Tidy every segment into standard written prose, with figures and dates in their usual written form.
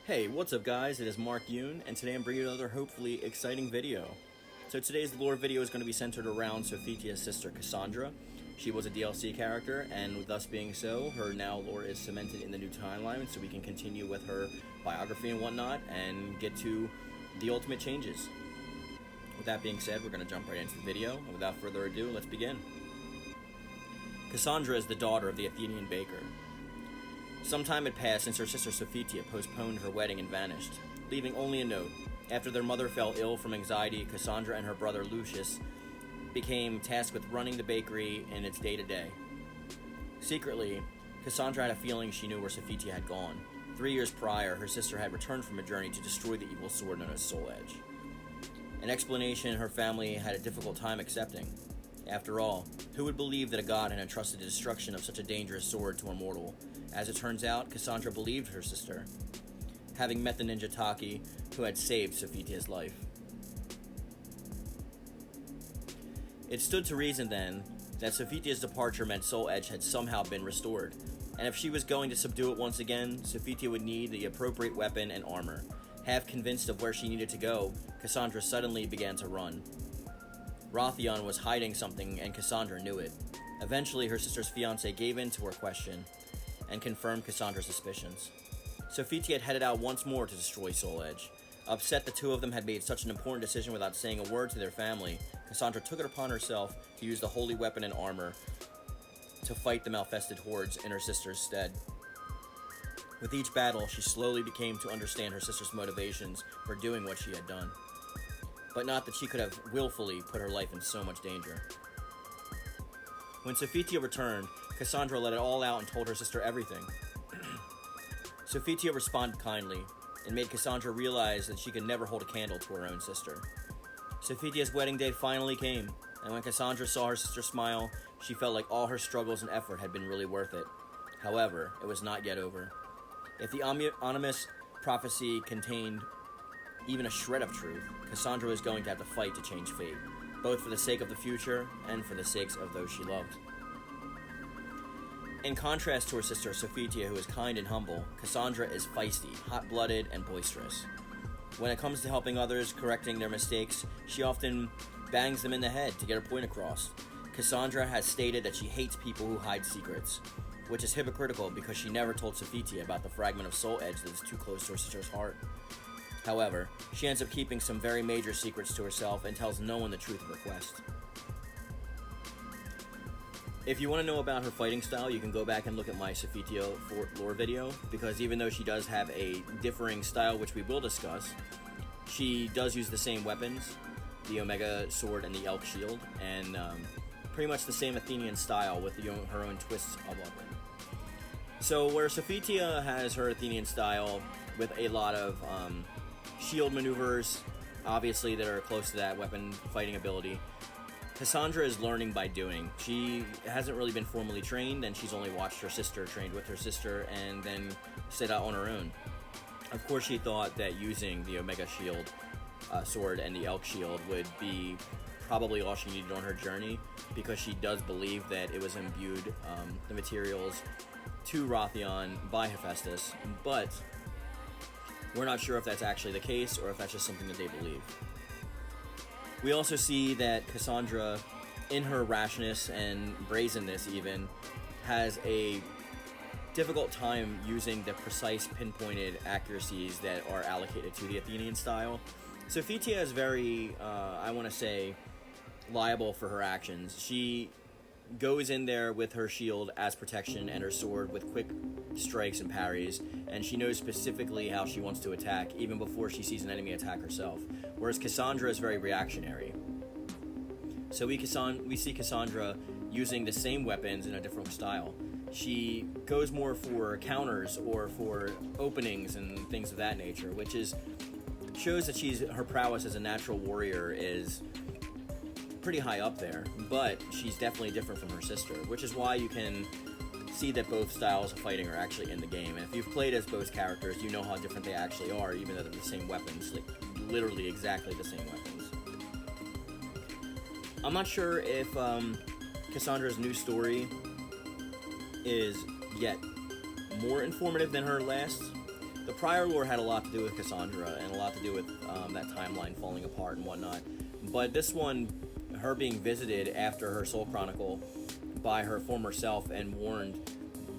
Hey, what's up guys? It is Mark Yoon, and today I'm bringing you another hopefully exciting video. So today's lore video is going to be centered around Sophitia's sister Cassandra. She was a DLC character, and with thus being so, her now lore is cemented in the new timeline, so we can continue with her biography and whatnot, and get to the ultimate changes. With that being said, we're going to jump right into the video, and without further ado, let's begin. Cassandra is the daughter of the Athenian baker. Some time had passed since her sister Sophitia postponed her wedding and vanished, leaving only a note. After their mother fell ill from anxiety, Cassandra and her brother Lucius became tasked with running the bakery in its day-to-day. Secretly, Cassandra had a feeling she knew where Sophitia had gone. 3 years prior, her sister had returned from a journey to destroy the evil sword known as Soul Edge. An explanation her family had a difficult time accepting. After all, who would believe that a god had entrusted the destruction of such a dangerous sword to a mortal? As it turns out, Cassandra believed her sister, having met the ninja Taki who had saved Sophitia's life. It stood to reason then that Sophitia's departure meant Soul Edge had somehow been restored, and if she was going to subdue it once again, Sophitia would need the appropriate weapon and armor. Half convinced of where she needed to go, Cassandra suddenly began to run. Rothion was hiding something, and Cassandra knew it. Eventually, her sister's fiancé gave in to her question and confirmed Cassandra's suspicions. Sophitia had headed out once more to destroy Soul Edge. Upset the two of them had made such an important decision without saying a word to their family, Cassandra took it upon herself to use the holy weapon and armor to fight the malfested hordes in her sister's stead. With each battle, she slowly became to understand her sister's motivations for doing what she had done, but not that she could have willfully put her life in so much danger. When Sophitia returned, Cassandra let it all out and told her sister everything. Sophitia responded kindly, and made Cassandra realize that she could never hold a candle to her own sister. Sophitia's wedding day finally came, and when Cassandra saw her sister smile, she felt like all her struggles and effort had been really worth it. However, it was not yet over. If the ominous prophecy contained even a shred of truth, Cassandra was going to have to fight to change fate, both for the sake of the future and for the sakes of those she loved. In contrast to her sister Sophitia, who is kind and humble, Cassandra is feisty, hot-blooded, and boisterous. When it comes to helping others, correcting their mistakes, she often bangs them in the head to get her point across. Cassandra has stated that she hates people who hide secrets, which is hypocritical because she never told Sophitia about the fragment of Soul Edge that is too close to her sister's heart. However, she ends up keeping some very major secrets to herself and tells no one the truth of her quest. If you want to know about her fighting style, you can go back and look at my Sophitia lore video, because even though she does have a differing style, which we will discuss, she does use the same weapons, the Omega Sword and the Elk Shield, and pretty much the same Athenian style with her own twists of it. So where Sophitia has her Athenian style with a lot of shield maneuvers, obviously, that are close to that weapon fighting ability, Cassandra is learning by doing. She hasn't really been formally trained, and she's only watched her sister, trained with her sister, and then set out on her own. Of course, she thought that using the Omega Shield sword and the Elk Shield would be probably all she needed on her journey, because she does believe that it was imbued, the materials, to Rothion by Hephaestus, but we're not sure if that's actually the case or if that's just something that they believe. We also see that Cassandra, in her rashness and brazenness even, has a difficult time using the precise pinpointed accuracies that are allocated to the Athenian style. Sophitia is very, I want to say, liable for her actions. She goes in there with her shield as protection and her sword with quick strikes and parries, and she knows specifically how she wants to attack even before she sees an enemy attack herself, whereas Cassandra is very reactionary. So we see Cassandra using the same weapons in a different style. She goes more for counters or for openings and things of that nature, which shows that her prowess as a natural warrior is pretty high up there, but she's definitely different from her sister, which is why you can see that both styles of fighting are actually in the game. And if you've played as both characters, you know how different they actually are, even though they're the same weapons, like literally exactly the same weapons. I'm not sure if Cassandra's new story is yet more informative than her last, The prior lore had a lot to do with Cassandra and a lot to do with that timeline falling apart and whatnot. But this one, her being visited after her Soul Chronicle by her former self and warned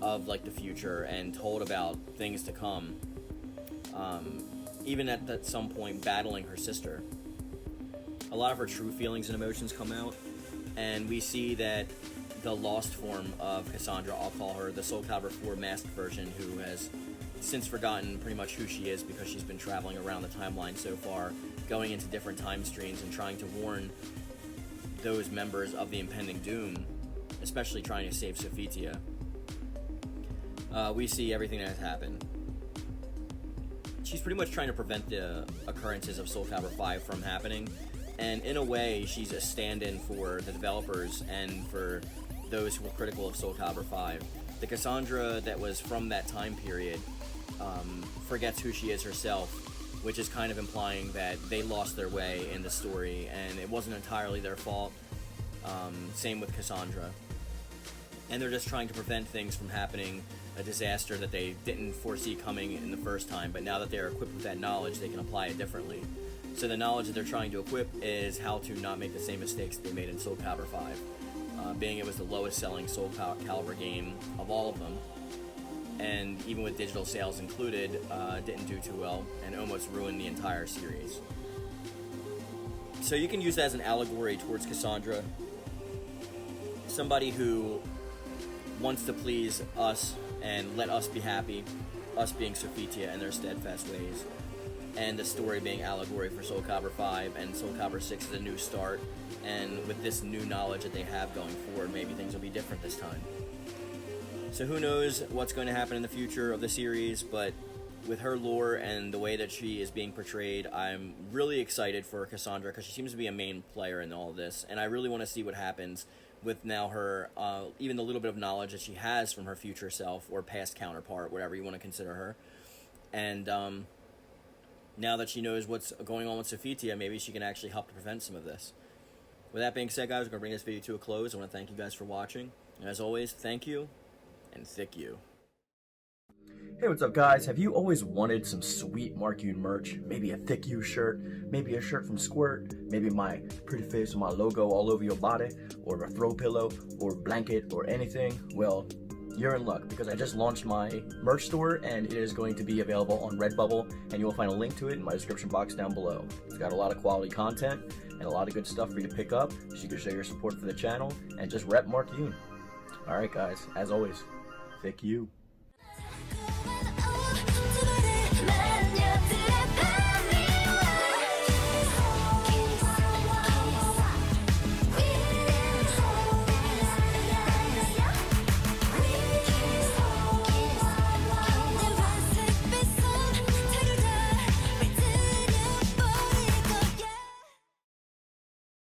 of like the future and told about things to come, even at some point battling her sister. A lot of her true feelings and emotions come out, and we see that the lost form of Cassandra, I'll call her the Soul Calibur 4 masked version, who has since forgotten pretty much who she is because she's been traveling around the timeline so far, going into different time streams and trying to warn those members of the impending doom, especially trying to save Sophitia. We see everything that has happened. She's pretty much trying to prevent the occurrences of Soul Calibur 5 from happening, and in a way, she's a stand-in for the developers and for those who were critical of Soul Calibur 5. The Cassandra that was from that time period forgets who she is herself, which is kind of implying that they lost their way in the story, and it wasn't entirely their fault. Same with Cassandra. And they're just trying to prevent things from happening, a disaster that they didn't foresee coming in the first time, but now that they're equipped with that knowledge, they can apply it differently. So the knowledge that they're trying to equip is how to not make the same mistakes that they made in Soul Calibur 5. Being it was the lowest selling Soul Calibur game of all of them, and even with digital sales included, didn't do too well and almost ruined the entire series. So you can use that as an allegory towards Cassandra, somebody who wants to please us and let us be happy, us being Sophitia and their steadfast ways, and the story being allegory for Soul Calibur 5, and Soul Calibur 6 is a new start, and with this new knowledge that they have going forward, maybe things will be different this time. So who knows what's going to happen in the future of the series, but with her lore and the way that she is being portrayed, I'm really excited for Cassandra because she seems to be a main player in all of this, and I really want to see what happens with now her, even the little bit of knowledge that she has from her future self or past counterpart, whatever you want to consider her. And now that she knows what's going on with Sophitia, maybe she can actually help to prevent some of this. With that being said, guys, we're going to bring this video to a close. I want to thank you guys for watching. And as always, thank you, and thick you. Hey, what's up, guys? Have you always wanted some sweet Mark Yoon merch? Maybe a thick you shirt, maybe a shirt from Squirt, maybe my pretty face with my logo all over your body, or a throw pillow, or blanket, or anything? Well, you're in luck, because I just launched my merch store, and it is going to be available on Redbubble, and you will find a link to it in my description box down below. It's got a lot of quality content, and a lot of good stuff for you to pick up, so you can show your support for the channel, and just rep Mark Yoon. Alright, guys, as always, thick you.